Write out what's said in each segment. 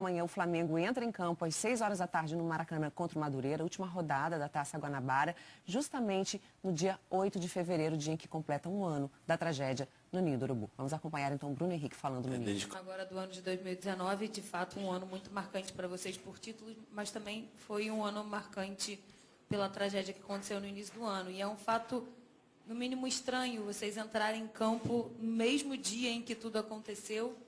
Amanhã o Flamengo entra em campo às 6 horas da tarde no Maracanã contra o Madureira, última rodada da Taça Guanabara, justamente no dia 8 de fevereiro, dia em que completa um ano da tragédia no Ninho do Urubu. Vamos acompanhar então o Bruno Henrique falando no Ninho. Agora do ano de 2019, de fato um ano muito marcante para vocês por títulos, mas também foi um ano marcante pela tragédia que aconteceu no início do ano. E é um fato, no mínimo, estranho vocês entrarem em campo no mesmo dia em que tudo aconteceu.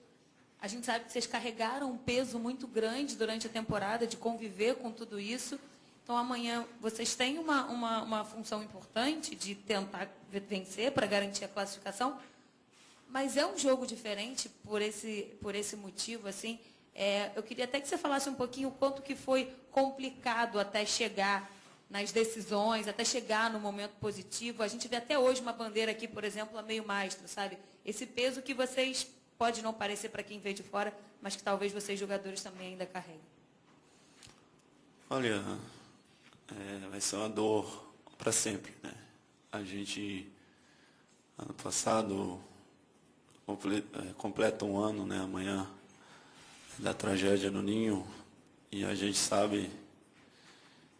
A gente sabe que vocês carregaram um peso muito grande durante a temporada de conviver com tudo isso. Então, amanhã, vocês têm uma função importante de tentar vencer para garantir a classificação. Mas é um jogo diferente por esse motivo, assim. Eu queria até que você falasse um pouquinho o quanto que foi complicado até chegar nas decisões, até chegar no momento positivo. A gente vê até hoje uma bandeira aqui, por exemplo, a meio mastro, sabe? Esse peso que vocês... Pode não parecer para quem vê de fora, mas que talvez vocês, jogadores, também ainda carreguem. Olha, vai ser uma dor para sempre, né? A gente, ano passado, completa um ano, né? Amanhã, da tragédia no Ninho, e a gente sabe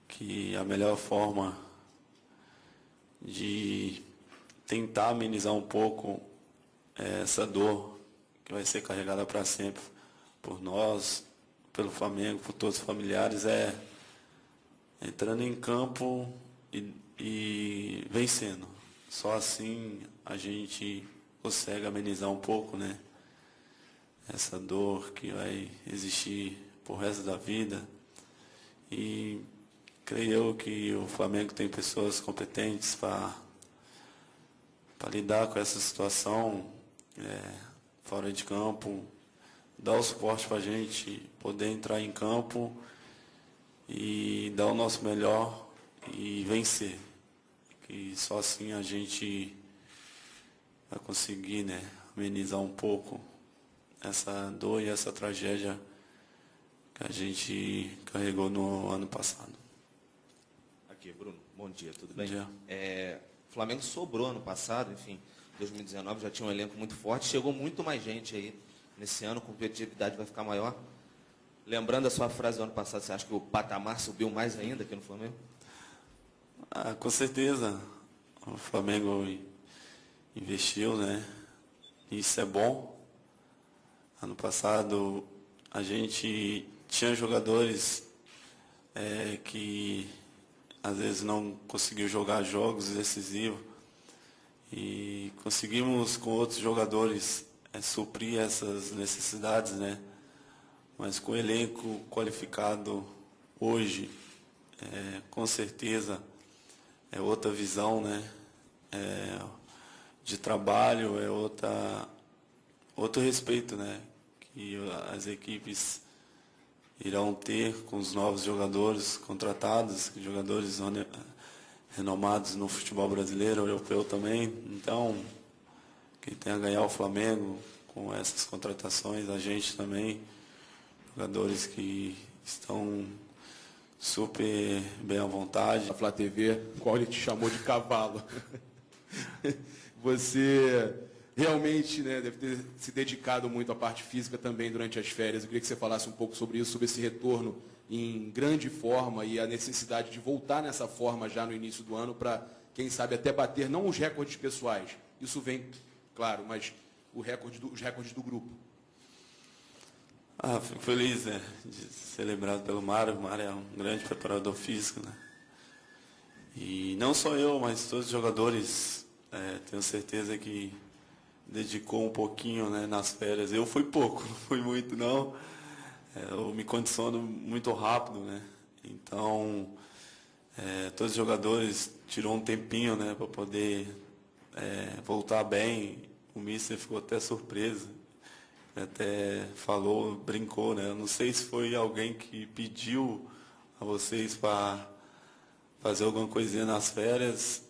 que a melhor forma de tentar amenizar um pouco essa dor que vai ser carregada para sempre por nós, pelo Flamengo, por todos os familiares, entrando em campo e vencendo. Só assim a gente consegue amenizar um pouco, né? Essa dor que vai existir por resto da vida. E creio eu que o Flamengo tem pessoas competentes para lidar com essa situação, fora de campo, dar o suporte para a gente poder entrar em campo e dar o nosso melhor e vencer. Que só assim a gente vai conseguir, né, amenizar um pouco essa dor e essa tragédia que a gente carregou no ano passado. Aqui, Bruno, bom dia, tudo bem? Bom dia. O Flamengo sobrou ano passado, enfim, 2019 já tinha um elenco muito forte, chegou muito mais gente aí nesse ano, a competitividade vai ficar maior. Lembrando a sua frase do ano passado, você acha que o patamar subiu mais ainda aqui no Flamengo? Com certeza, o Flamengo investiu, né? Isso é bom. Ano passado a gente tinha jogadores que às vezes não conseguiu jogar jogos decisivos e conseguimos com outros jogadores suprir essas necessidades, né? Mas com o elenco qualificado hoje, com certeza é outra visão, né? De trabalho, outro respeito, né? Que as equipes irão ter com os novos jogadores contratados, jogadores renomados no futebol brasileiro, europeu também. Então, quem tem a ganhar o Flamengo com essas contratações, a gente também, jogadores que estão super bem à vontade. A Flá TV, qual ele te chamou de cavalo. Você realmente, né, deve ter se dedicado muito à parte física também durante as férias. Eu queria que você falasse um pouco sobre isso, sobre esse retorno em grande forma e a necessidade de voltar nessa forma já no início do ano para, quem sabe, até bater não os recordes pessoais. Isso vem, claro, mas os recordes do grupo. Fico feliz, né, de ser lembrado pelo Mário. O Mário é um grande preparador físico, né? E não só eu, mas todos os jogadores, tenho certeza que dedicou um pouquinho, né, nas férias. Eu fui pouco, não fui muito não. Eu me condiciono muito rápido, né? Então, todos os jogadores tirou um tempinho, né, para poder voltar bem. O Mister ficou até surpreso, até falou, brincou, né? Eu não sei se foi alguém que pediu a vocês para fazer alguma coisinha nas férias,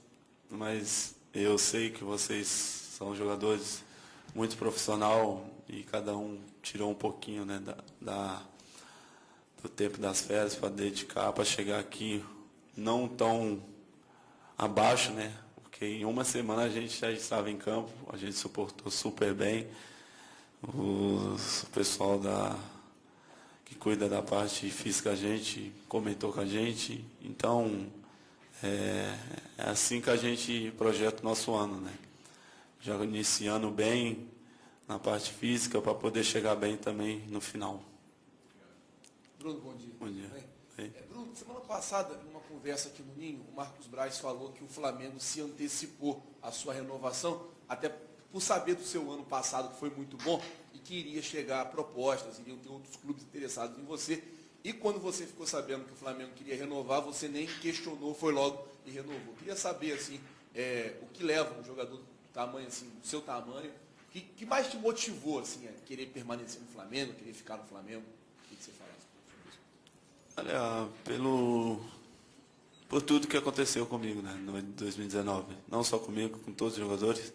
mas eu sei que vocês são jogadores muito profissional e cada um tirou um pouquinho, né, do tempo das férias para dedicar, para chegar aqui não tão abaixo, né? Porque em uma semana a gente já estava em campo, a gente suportou super bem. O pessoal que cuida da parte física, a gente comentou com a gente. Então, é assim que a gente projeta o nosso ano, né? Já iniciando bem na parte física para poder chegar bem também no final. Bruno, bom dia. Bom dia. Bem, Bruno, semana passada, numa conversa aqui no Ninho, o Marcos Braz falou que o Flamengo se antecipou à sua renovação, até por saber do seu ano passado, que foi muito bom, e que iria chegar a propostas, iriam ter outros clubes interessados em você. E quando você ficou sabendo que o Flamengo queria renovar, você nem questionou, foi logo e renovou. Queria saber, assim, o que leva um jogador do tamanho, assim, do seu tamanho, que mais te motivou, assim, a querer permanecer no Flamengo, querer ficar no Flamengo? O que você falasse sobre isso? Olha, por tudo que aconteceu comigo, né, no 2019. Não só comigo, com todos os jogadores.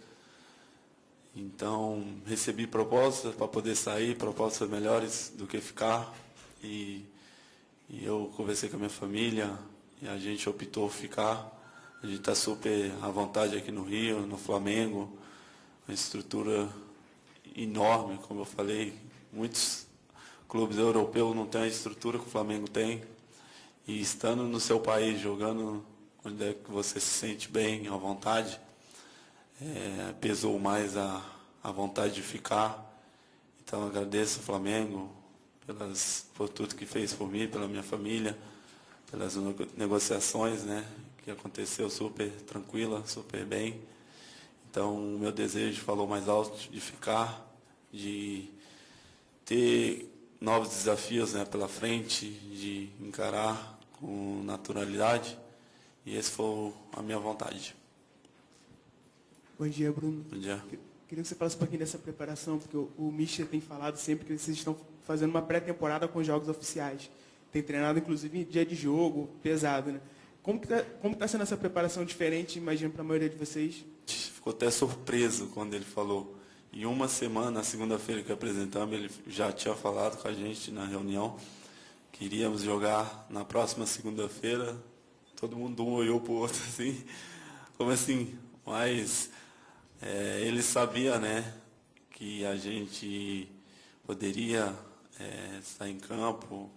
Então, recebi propostas para poder sair, propostas melhores do que ficar. E eu conversei com a minha família e a gente optou por ficar. A gente está super à vontade aqui no Rio, no Flamengo. Uma estrutura enorme, como eu falei. Muitos clubes europeus não têm a estrutura que o Flamengo tem. E estando no seu país, jogando onde é que você se sente bem, à vontade, pesou mais a vontade de ficar. Então, agradeço ao Flamengo por tudo que fez por mim, pela minha família, pelas negociações, né, que aconteceu super tranquila, super bem. Então, o meu desejo falou mais alto de ficar, de ter novos desafios, né, pela frente, de encarar com naturalidade. E essa foi a minha vontade. Bom dia, Bruno. Bom dia. Queria que você falasse um pouquinho dessa preparação, porque o Mister tem falado sempre que vocês estão fazendo uma pré-temporada com jogos oficiais. Tem treinado, inclusive, em dia de jogo, pesado, né? Como que tá sendo essa preparação diferente, imagino, para a maioria de vocês? Ficou até surpreso quando ele falou. Em uma semana, na segunda-feira que apresentamos, ele já tinha falado com a gente na reunião que iríamos jogar na próxima segunda-feira. Todo mundo um olhou para o outro assim, como assim? Mas ele sabia, né, que a gente poderia estar em campo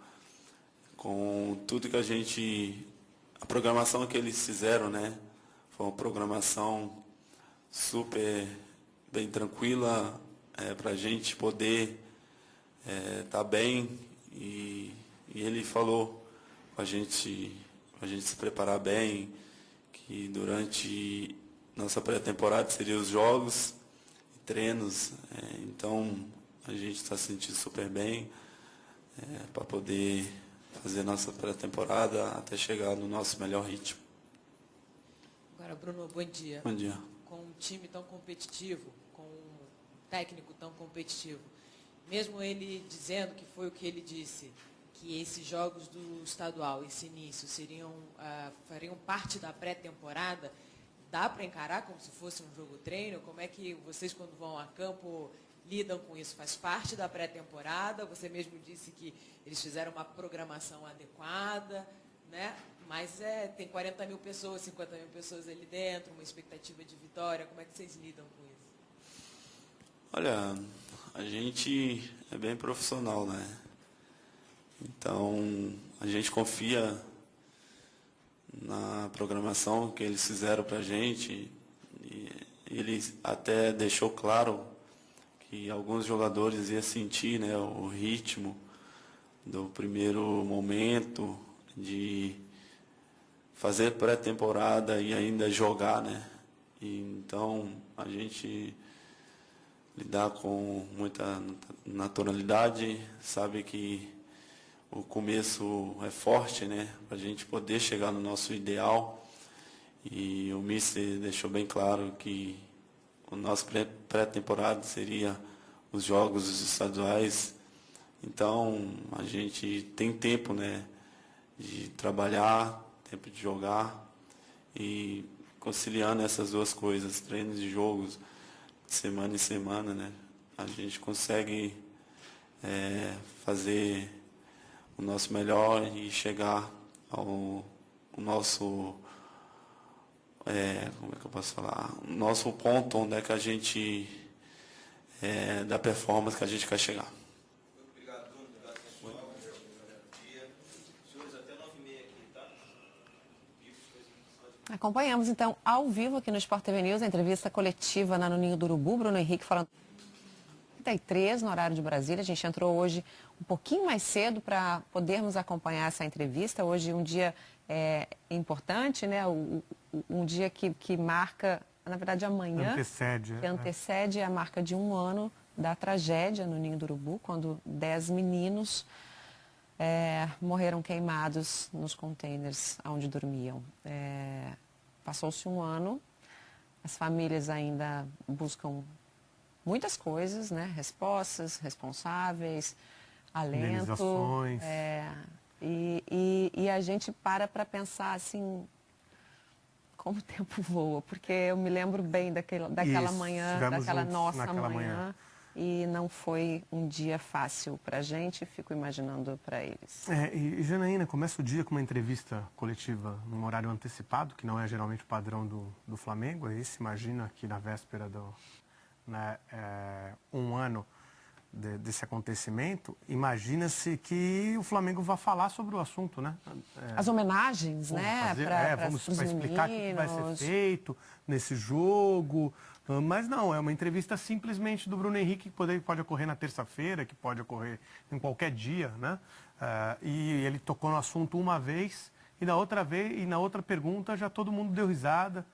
com tudo que a programação que eles fizeram, né, foi uma programação super bem tranquila para a gente poder estar bem e ele falou para a gente se preparar bem, que durante nossa pré-temporada seriam os jogos e treinos, então a gente está se sentindo super bem para poder fazer nossa pré-temporada até chegar no nosso melhor ritmo. Agora, Bruno, bom dia. Bom dia. Com um time tão competitivo, com um técnico tão competitivo, mesmo ele dizendo que foi o que ele disse, que esses jogos do estadual, esse início, fariam parte da pré-temporada, dá para encarar como se fosse um jogo-treino? Como é que vocês, quando vão a campo, lidam com isso? Faz parte da pré-temporada? Você mesmo disse que eles fizeram uma programação adequada, né? Mas tem 40 mil pessoas, 50 mil pessoas ali dentro, uma expectativa de vitória. Como é que vocês lidam com isso? Olha, a gente é bem profissional, né? Então, a gente confia na programação que eles fizeram para a gente. E ele até deixou claro que alguns jogadores iam sentir, né, o ritmo do primeiro momento de fazer pré-temporada e ainda jogar, né? E, então, a gente lidar com muita naturalidade, sabe que o começo é forte, né? Para a gente poder chegar no nosso ideal. E o Mister deixou bem claro que o nosso pré-temporada seria os jogos estaduais. Então, a gente tem tempo, né, de trabalhar, tempo de jogar e conciliando essas duas coisas, treinos e jogos, de semana em semana, né? A gente consegue fazer o nosso melhor e chegar ao nosso, como é que eu posso falar, o nosso ponto onde é que a gente, da performance que a gente quer chegar. Acompanhamos, então, ao vivo aqui no Sport TV News, a entrevista coletiva no Ninho do Urubu, Bruno Henrique falando 33 no horário de Brasília. A gente entrou hoje um pouquinho mais cedo para podermos acompanhar essa entrevista. Hoje um dia importante, né? Um dia que marca, na verdade, amanhã. Que antecede a marca de 1 ano da tragédia no Ninho do Urubu, quando 10 meninos morreram queimados nos containers onde dormiam. Passou-se 1 ano, as famílias ainda buscam muitas coisas, né? Respostas, responsáveis, alento. E a gente para pensar assim, como o tempo voa, porque eu me lembro bem daquela manhã, daquela nossa manhã. E não foi um dia fácil para a gente, fico imaginando para eles. E Janaína, começa o dia com uma entrevista coletiva num horário antecipado, que não é geralmente o padrão do Flamengo. Aí se imagina que na véspera do 1 ano desse acontecimento, imagina-se que o Flamengo vai falar sobre o assunto, né? As homenagens, né? Vamos explicar o que vai ser feito nesse jogo. Mas não, é uma entrevista simplesmente do Bruno Henrique, que pode ocorrer na terça-feira, que pode ocorrer em qualquer dia, né? E ele tocou no assunto uma vez, e na outra pergunta já todo mundo deu risada,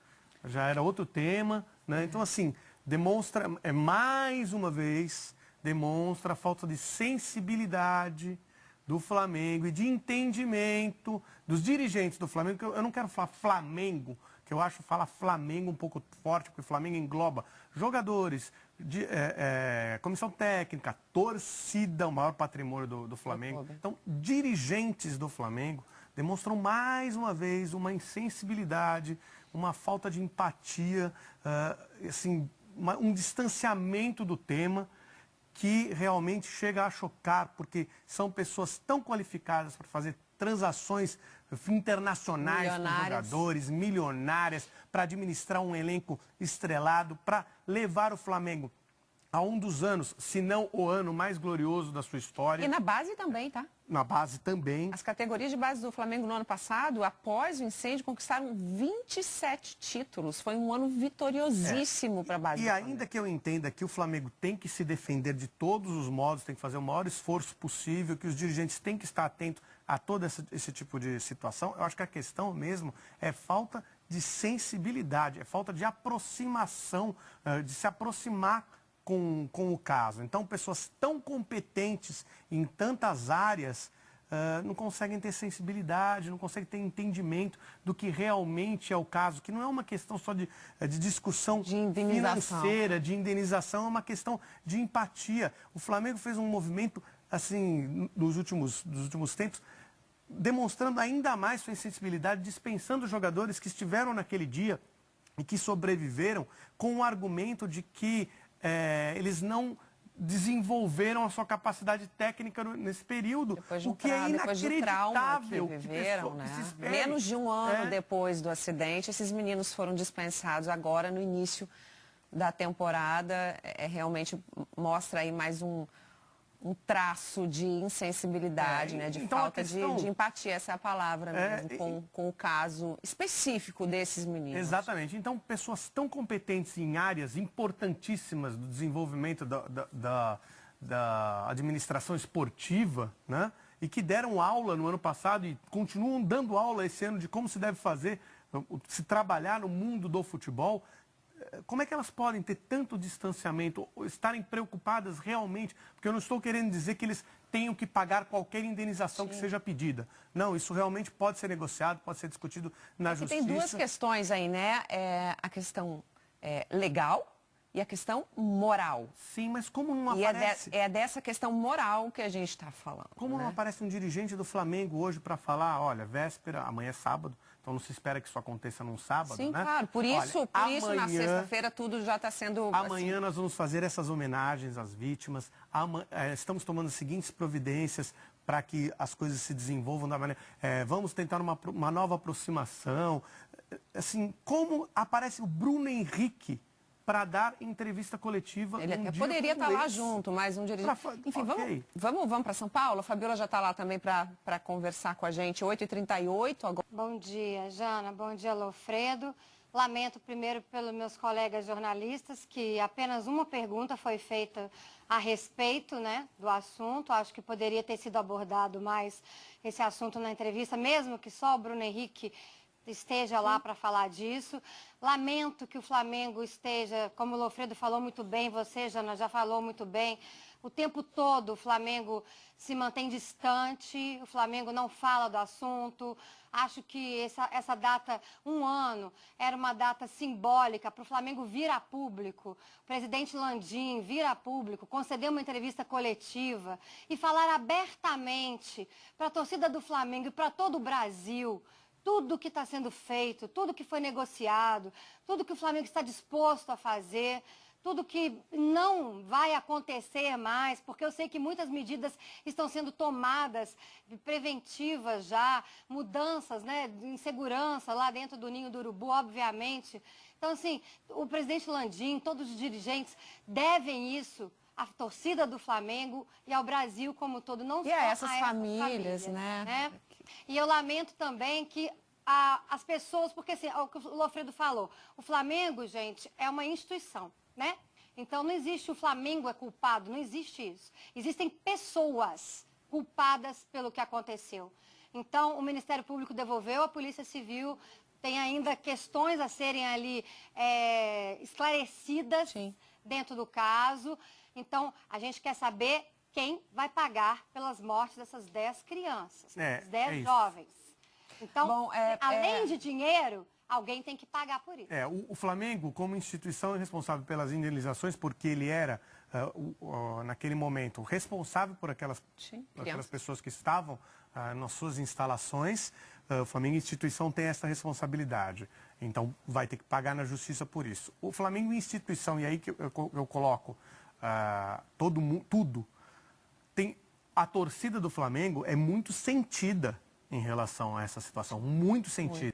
já era outro tema, né? Então, assim, demonstra, mais uma vez, demonstra a falta de sensibilidade do Flamengo e de entendimento dos dirigentes do Flamengo. Eu não quero falar Flamengo, que eu acho falar Flamengo um pouco forte, porque o Flamengo engloba jogadores, comissão técnica, torcida, o maior patrimônio do Flamengo. Então, dirigentes do Flamengo demonstram mais uma vez uma insensibilidade, uma falta de empatia, assim, um distanciamento do tema que realmente chega a chocar, porque são pessoas tão qualificadas para fazer transações internacionais com jogadores, milionárias, para administrar um elenco estrelado, para levar o Flamengo a um dos anos, se não o ano mais glorioso da sua história. E na base também, tá? Na base também. As categorias de base do Flamengo no ano passado, após o incêndio, conquistaram 27 títulos. Foi um ano vitoriosíssimo para a base. E ainda que eu entenda que o Flamengo tem que se defender de todos os modos, tem que fazer o maior esforço possível, que os dirigentes têm que estar atentos a todo esse tipo de situação, eu acho que a questão mesmo é falta de sensibilidade, é falta de aproximação, de se aproximar com o caso. Então, pessoas tão competentes em tantas áreas não conseguem ter sensibilidade, não conseguem ter entendimento do que realmente é o caso, que não é uma questão só de discussão financeira, de indenização, é uma questão de empatia. O Flamengo fez um movimento, assim, nos últimos tempos, demonstrando ainda mais sua insensibilidade, dispensando jogadores que estiveram naquele dia e que sobreviveram com o argumento de que eles não desenvolveram a sua capacidade técnica nesse período, o que é inacreditável. Que viveram, né? Menos de 1 ano depois do acidente, esses meninos foram dispensados agora no início da temporada. Realmente mostra aí mais um traço de insensibilidade, né, de então falta de empatia, essa é a palavra mesmo, com o caso específico desses meninos. Exatamente. Então, pessoas tão competentes em áreas importantíssimas do desenvolvimento da administração esportiva, né, e que deram aula no ano passado e continuam dando aula esse ano de como se deve fazer, se trabalhar no mundo do futebol. Como é que elas podem ter tanto distanciamento, ou estarem preocupadas realmente? Porque eu não estou querendo dizer que eles tenham que pagar qualquer indenização que seja pedida. Não, isso realmente pode ser negociado, pode ser discutido na justiça. Tem 2 questões aí, né? A questão legal e a questão moral. Sim, mas como não aparece... É dessa questão moral que a gente está falando. Como não aparece um dirigente do Flamengo hoje para falar, olha, véspera, amanhã é sábado, então não se espera que isso aconteça num sábado, Sim, né? Claro, por isso na sexta-feira tudo já está sendo... Amanhã nós vamos fazer essas homenagens às vítimas, estamos tomando as seguintes providências para que as coisas se desenvolvam da maneira... vamos tentar uma nova aproximação. Assim, como aparece o Bruno Henrique para dar entrevista coletiva. Ele um até dia poderia como estar lá esse. junto, mas um dirigente... Enfim, Ok. vamos para São Paulo? A Fabiola já está lá também para conversar com a gente. 8h38 agora. Bom dia, Jana. Bom dia, Lofredo. Lamento primeiro pelos meus colegas jornalistas que apenas uma pergunta foi feita a respeito, né, do assunto. Acho que poderia ter sido abordado mais esse assunto na entrevista, mesmo que só o Bruno Henrique esteja lá para falar disso. Lamento que o Flamengo esteja, como o Lofredo falou muito bem, você, Jana, já falou muito bem, o tempo todo o Flamengo se mantém distante, o Flamengo não fala do assunto. Acho que essa data, 1 ano, era uma data simbólica para o Flamengo vir a público, o presidente Landim vir a público, conceder uma entrevista coletiva e falar abertamente para a torcida do Flamengo e para todo o Brasil tudo que está sendo feito, tudo que foi negociado, tudo que o Flamengo está disposto a fazer, tudo que não vai acontecer mais, porque eu sei que muitas medidas estão sendo tomadas, preventivas já, mudanças, né, de insegurança lá dentro do Ninho do Urubu, obviamente. Então, assim, o presidente Landim, todos os dirigentes devem isso à torcida do Flamengo e ao Brasil como um todo, não E só a essas a famílias, família, né? E eu lamento também que as pessoas, porque assim, é o que o Lofredo falou, o Flamengo, gente, é uma instituição, né? Então não existe o Flamengo é culpado, não existe isso. Existem pessoas culpadas pelo que aconteceu. Então o Ministério Público devolveu, a Polícia Civil tem ainda questões a serem ali esclarecidas dentro do caso. Então a gente quer saber quem vai pagar pelas mortes dessas 10 crianças, 10 jovens. Então, além de dinheiro, alguém tem que pagar por isso. O Flamengo, como instituição, é responsável pelas indenizações, porque ele era, naquele momento, responsável por aquelas pessoas que estavam nas suas instalações. O Flamengo, instituição, tem essa responsabilidade. Então, vai ter que pagar na justiça por isso. O Flamengo, instituição, e aí que eu coloco tudo, a torcida do Flamengo é muito sentida em relação a essa situação, muito sentida.